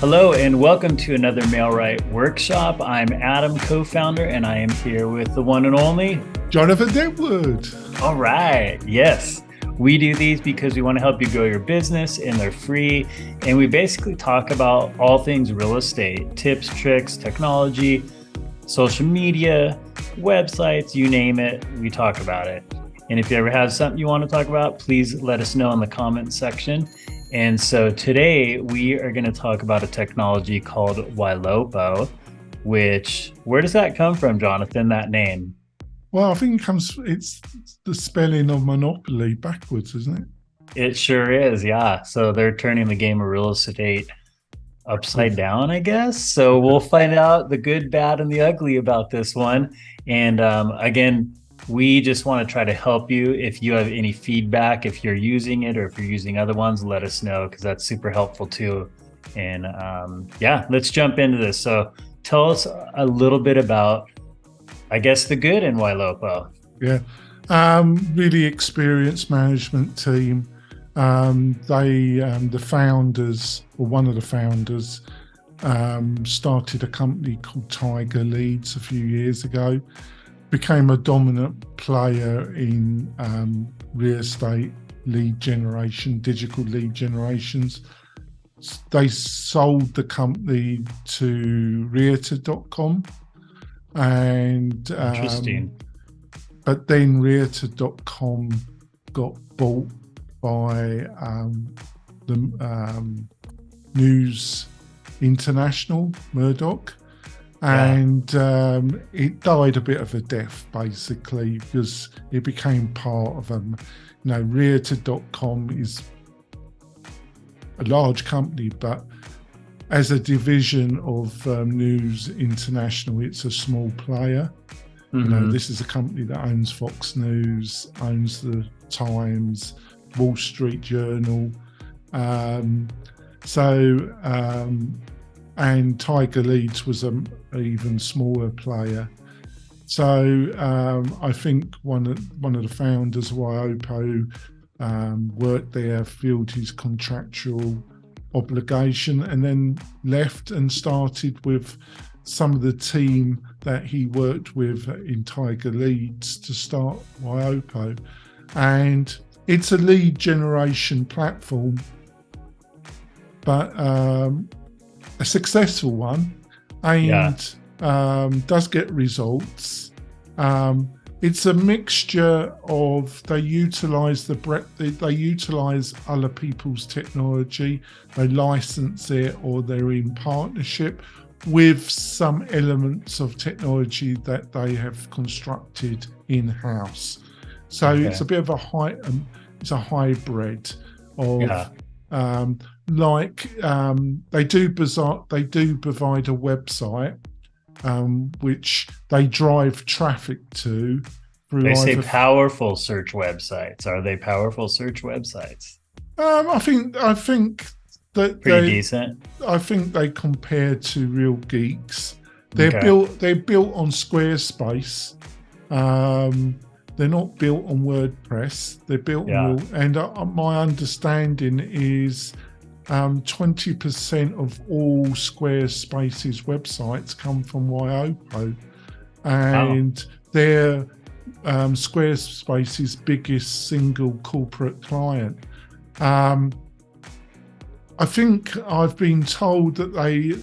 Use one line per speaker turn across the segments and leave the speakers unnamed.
Hello and welcome to another Mailwright workshop. I'm Adam, co-founder, and I am here with the one and only
Jonathan Denwood.
All right. Yes. We do these because we want to help you grow your business and they're free. And we basically talk about all things real estate, tips, tricks, technology, social media, websites, you name it, we talk about it. And if you ever have something you want to talk about, please let us know in the comment section. And so today we are going to talk about a technology called Ylopo, where does that come from, Jonathan, that name?
Well, I think it's the spelling of monopoly backwards, isn't it?
It sure is, yeah. So they're turning the game of real estate upside down, I guess. So we'll find out the good, bad, and the ugly about this one. And again, we just want to try to help you. If you have any feedback, if you're using it or if you're using other ones, let us know because that's super helpful too. And yeah, let's jump into this. So tell us a little bit about, I guess, the good in Ylopo.
Yeah, really experienced management team. The founders, or one of the founders, started a company called Tiger Leads a few years ago. Became a dominant player in real estate lead generation, digital lead generations. They sold the company to Realtor.com, and
Interesting.
but then Realtor.com got bought by the News International, Murdoch. And it died a bit of a death, basically, because it became part of Realtor.com is a large company, but as a division of News International, it's a small player.
Mm-hmm.
This is a company that owns Fox News, owns the Times, Wall Street Journal. And Tiger Leads was an even smaller player. So I think one of the founders of Ylopo worked there, filled his contractual obligation, and then left and started with some of the team that he worked with in Tiger Leads to start Ylopo. And it's a lead generation platform, but a successful one, and does get results. It's a mixture of they utilize other people's technology, they license it, or they're in partnership with some elements of technology that they have constructed in-house. So it's a bit of a hybrid of they do provide a website which they drive traffic to through.
They say powerful search websites. Are they powerful search websites?
I think that
pretty decent.
I think they compare to Real Geeks. They're built on Squarespace. They're not built on WordPress. They're built on and my understanding is 20% of all Squarespace's websites come from Ylopo, and they're Squarespace's biggest single corporate client. I think I've been told that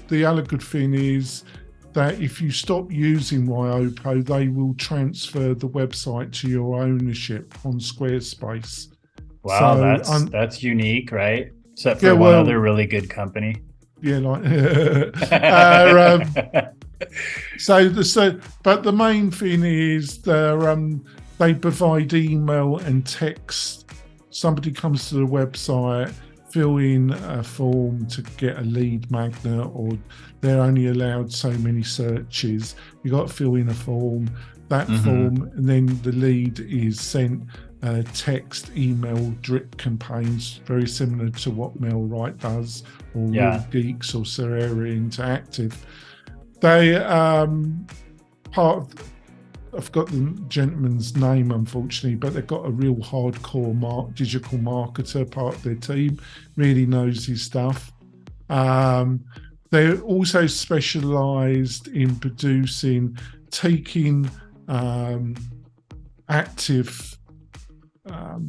the other good thing is that if you stop using Ylopo, they will transfer the website to your ownership on Squarespace.
Wow, so, that's unique, right? Except for one other really good company.
Yeah, but the main thing is they provide email and text. Somebody comes to the website, fill in a form to get a lead magnet, or they're only allowed so many searches. You got to fill in a form, form, and then the lead is sent text, email, drip campaigns, very similar to what Mailwright does, or Real Geeks or Serera Interactive. They I've got the gentleman's name, unfortunately, but they've got a real hardcore digital marketer, part of their team, really knows his stuff. They're also specialised in taking active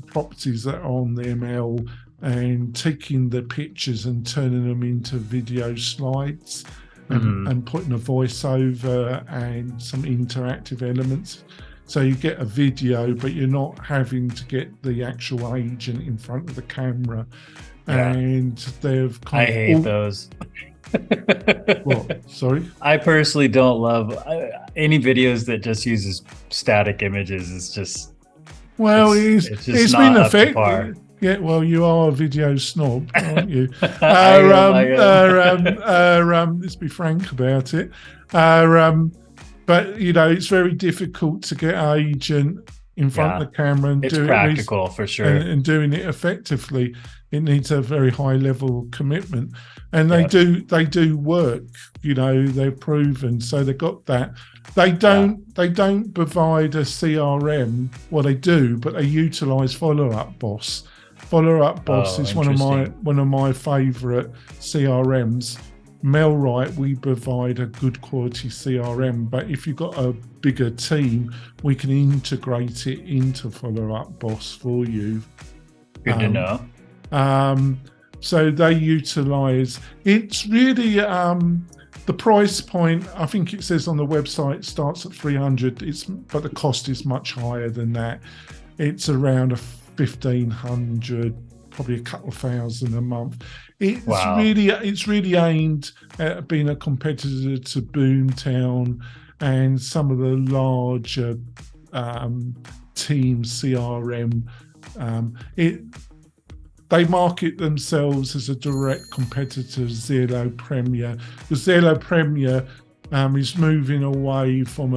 properties that are on the ML and taking the pictures and turning them into video slides and putting a voiceover and some interactive elements. So you get a video, but you're not having to get the actual agent in front of the camera.
Yeah.
And they've
I hate those.
What? Sorry?
I personally don't love any videos that just uses static images. It's just
it's
not
been
up to par.
effective. Yeah, well, you are a video snob, aren't you?
I am.
Let's be frank about it. But it's very difficult to get an agent in front of the camera and
it's
do
practical for sure,
and doing it effectively. It needs a very high level of commitment, and they do work. They're proven, so they got that. They don't provide a CRM. Well, they do, but they utilize Follow Up Boss. Follow Up Boss is one of my favorite CRMs. Mailrite, we provide a good quality CRM, but if you've got a bigger team, we can integrate it into Follow Up Boss for you.
Good to know.
So they utilize, it's really the price point. I think it says on the website starts at 300. But the cost is much higher than that. It's around 1,500, probably a couple of thousand a month. It's really aimed at being a competitor to Boomtown and some of the larger team CRM. They market themselves as a direct competitor to Zillow Premier. The Zillow Premier is moving away from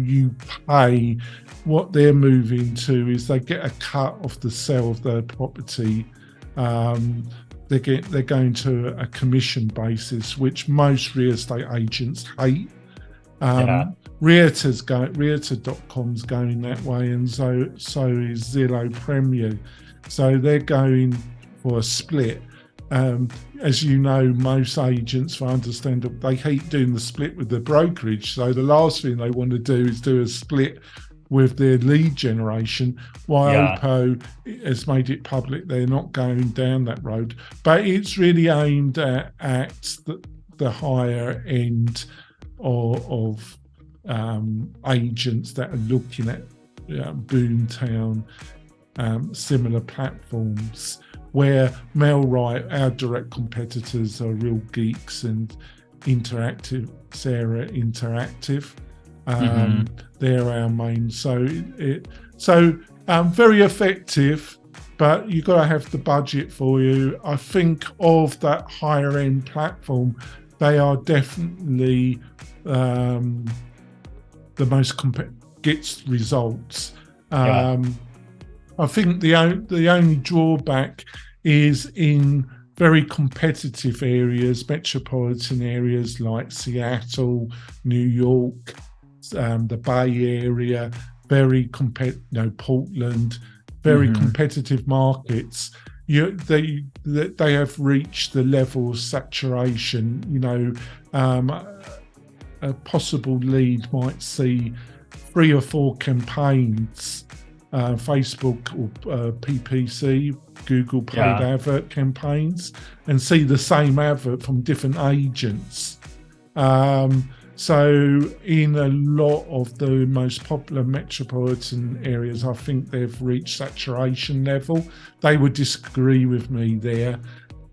you pay. What they're moving to is they get a cut off the sale of their property. They're going to a commission basis, which most real estate agents hate. Realtor.com's going that way, and so is Zillow Premier. So they're going for a split. As you know, most agents, for understandable, they hate doing the split with the brokerage. So the last thing they want to do is do a split with their lead generation. While Ylopo has made it public, they're not going down that road. But it's really aimed at the higher end of agents that are looking at Boomtown, similar platforms, where Mailrite, our direct competitors, are Real Geeks and Sarah Interactive. They're our main. So very effective, but you've got to have the budget for you. I think of that higher end platform, they are definitely the most gets results. I think the only drawback is in very competitive areas, metropolitan areas like Seattle, New York, the Bay Area, very Portland, very competitive markets. They have reached the level of saturation. A possible lead might see 3 or 4 campaigns, Facebook or PPC, Google paid advert campaigns, and see the same advert from different agents. So in a lot of the most popular metropolitan areas, I think they've reached saturation level. They would disagree with me there,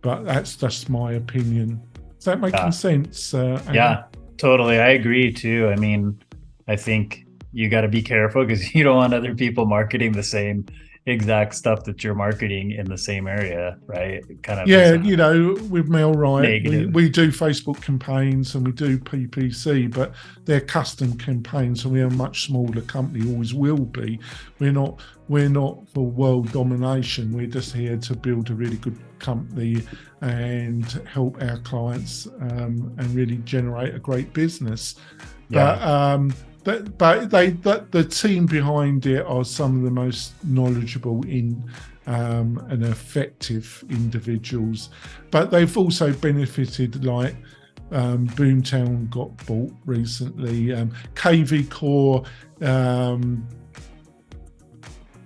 but that's just my opinion. Is that making sense?
Yeah, totally. I agree too. I mean, I think you got to be careful because you don't want other people marketing the same exact stuff that you're marketing in the same area, right? Kind of.
Yeah, with Mailrite, we do Facebook campaigns and we do PPC, but they're custom campaigns, and we're a much smaller company, always will be. We're not for world domination. We're just here to build a really good company and help our clients and really generate a great business. But the team behind it are some of the most knowledgeable in and effective individuals. But they've also benefited, like Boomtown got bought recently. KV Core,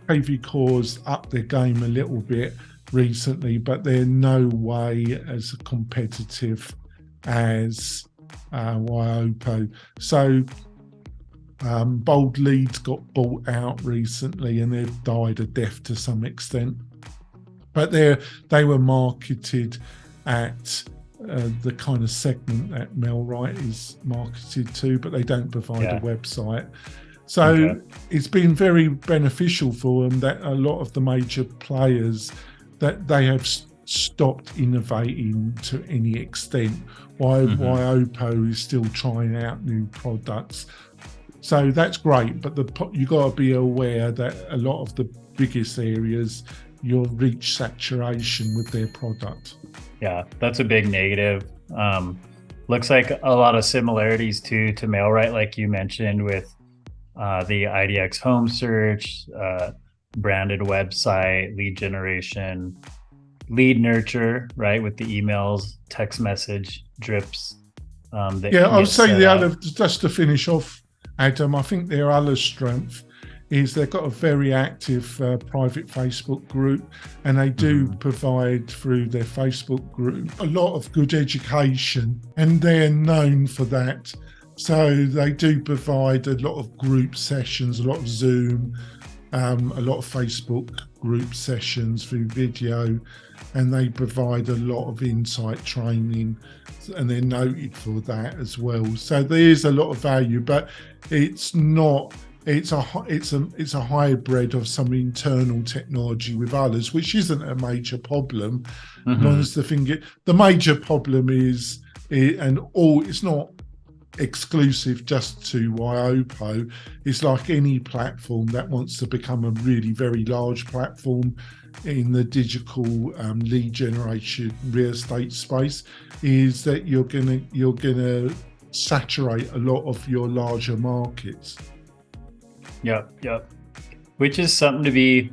KV Core's upped their game a little bit recently, but they're no way as competitive as Ylopo. So Bold Leads got bought out recently, and they've died a death to some extent. But they were marketed at the kind of segment that Mailrite is marketed to, but they don't provide a website. So it's been very beneficial for them that a lot of the major players, that they have stopped innovating to any extent, while Ylopo is still trying out new products. So that's great, but you got to be aware that a lot of the biggest areas, you'll reach saturation with their product.
Yeah, that's a big negative. Looks like a lot of similarities to Mailrite, like you mentioned, with the IDX home search, branded website, lead generation, lead nurture, right, with the emails, text message drips.
I would say the other, just to finish off, Adam, I think their other strength is they've got a very active private Facebook group, and they do provide through their Facebook group a lot of good education, and they're known for that. So they do provide a lot of group sessions, a lot of Zoom, a lot of Facebook group sessions through video, and they provide a lot of insight training, and they're noted for that as well. So there is a lot of value, but it's not. It's a hybrid of some internal technology with others, which isn't a major problem. The major problem is, it's not exclusive just to Ylopo. It's like any platform that wants to become a really very large platform in the digital lead generation real estate space, is that you're gonna saturate a lot of your larger markets.
Yep. Which is something to be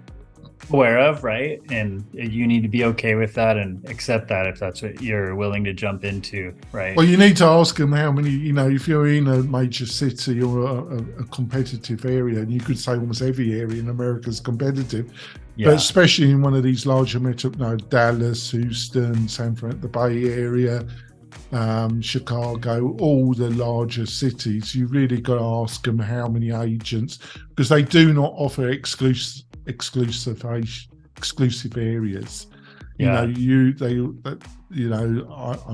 aware of, right? And you need to be okay with that and accept that if that's what you're willing to jump into, right?
Well, you need to ask them how many, if you're in a major city or a competitive area, and you could say almost every area in America is competitive, but especially in one of these larger metro, Dallas, Houston, San Fran, the Bay Area, Chicago, all the larger cities, you really got to ask them how many agents, because they do not offer exclusive areas. I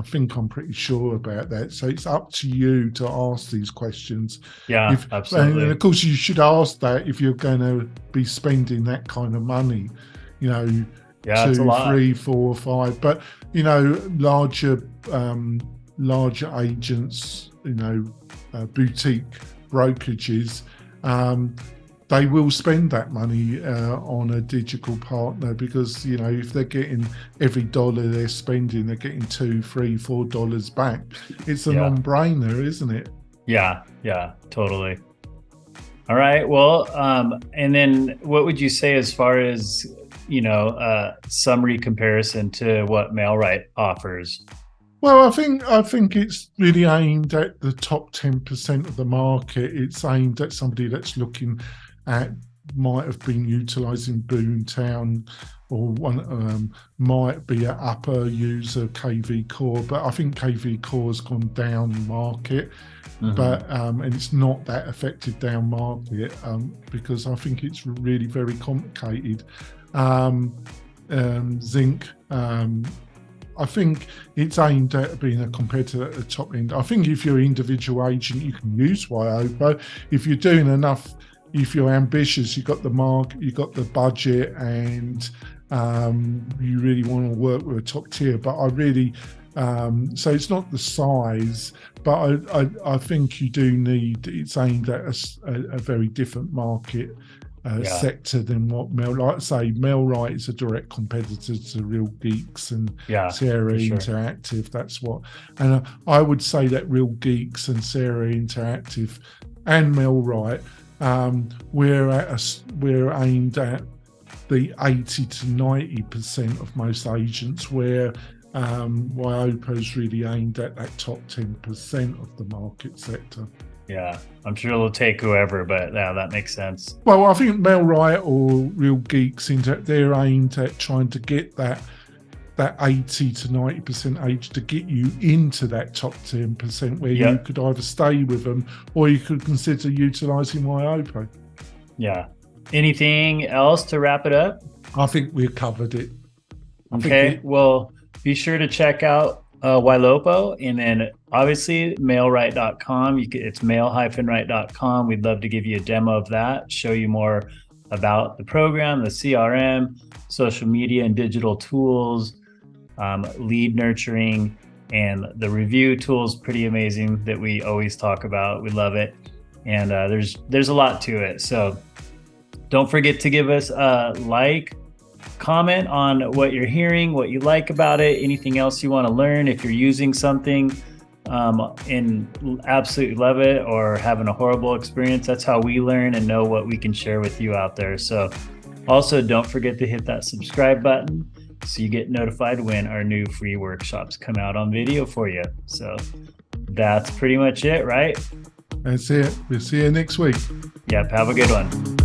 think I'm pretty sure about that. So it's up to you to ask these questions.
Absolutely.
And of course, you should ask that if you're going to be spending that kind of money. 2, 3, 4, 5. But larger agents, boutique brokerages, they will spend that money on a digital partner, because if they're getting every dollar they're spending, they're getting $2, $3, $4 back. It's a non-brainer, isn't it?
Yeah, totally. All right. Well, and then what would you say as far as summary comparison to what Mailrite offers?
Well, I think it's really aimed at the top 10% of the market. It's aimed at somebody that's looking at, might have been utilising Boomtown, or one might be an upper user KV Core, but I think KV Core has gone down market. But and it's not that effective down market, because I think it's really very complicated. Zinc, I think it's aimed at being a competitor at the top end. I think if you're an individual agent, you can use Ylopo. If you're doing enough, if you're ambitious, you've got the market, you've got the budget, and you really want to work with a top tier. But I really, so it's not the size, but I think you do need, it's aimed at a very different market sector than what Mailrite is a direct competitor to Real Geeks and Sarah Interactive. That's what, and I would say that Real Geeks and Sarah Interactive and Mailrite, we're aimed at the 80 to 90% of most agents, where Ylopo is really aimed at that top 10% of the market sector.
Yeah, I'm sure it'll take whoever, but yeah, that makes sense.
Well, I think Mailrite or Real Geeks, they're aimed at trying to get that 80 to 90% age to get you into that top 10% where you could either stay with them or you could consider utilising Ylopo.
Yeah. Anything else to wrap it up?
I think we've covered it.
Okay. Well, be sure to check out Ylopo, and then obviously mailrite.com. It's mail-right.com. We'd love to give you a demo of that, show you more about the program, the CRM, social media and digital tools, lead nurturing, and the review tools. Pretty amazing that we always talk about. We love it. And there's a lot to it. So don't forget to give us a like, comment on what you're hearing, what you like about it, anything else you want to learn. If you're using something and absolutely love it or having a horrible experience, that's how we learn and know what we can share with you out there. So also don't forget to hit that subscribe button so you get notified when our new free workshops come out on video for you. So that's pretty much it, right?
That's it. We'll see you next week.
Yep. Have a good one.